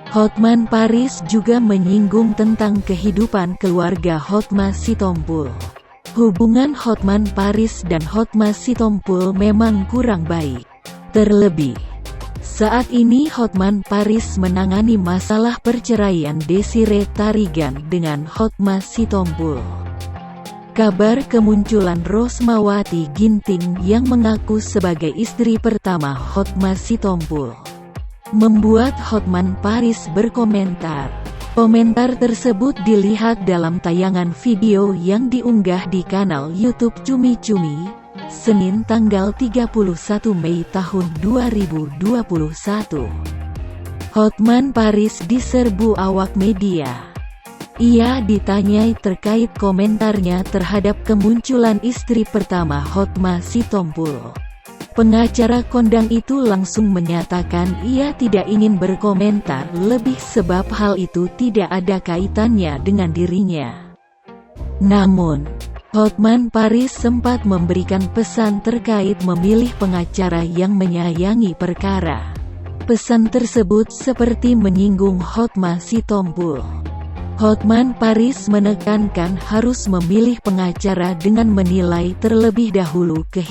Hotman Paris juga menyinggung tentang kehidupan keluarga Hotma Sitompul. Hubungan Hotman Paris dan Hotma Sitompul memang kurang baik. Terlebih, saat ini Hotman Paris menangani masalah perceraian Desire Tarigan dengan Hotma Sitompul. Kabar kemunculan Rosmawati Ginting yang mengaku sebagai istri pertama Hotma Sitompul membuat Hotman Paris berkomentar. Komentar tersebut dilihat dalam tayangan video yang diunggah di kanal YouTube Cumi Cumi, Senin tanggal 31 Mei tahun 2021. Hotman Paris diserbu awak media. Ia ditanyai terkait komentarnya terhadap kemunculan istri pertama Hotma Sitompul. Pengacara kondang itu langsung menyatakan ia tidak ingin berkomentar lebih sebab hal itu tidak ada kaitannya dengan dirinya. Namun, Hotman Paris sempat memberikan pesan terkait memilih pengacara yang menyayangi perkara. Pesan tersebut seperti menyinggung Hotma Sitompul. Hotman Paris menekankan harus memilih pengacara dengan menilai terlebih dahulu kehidupan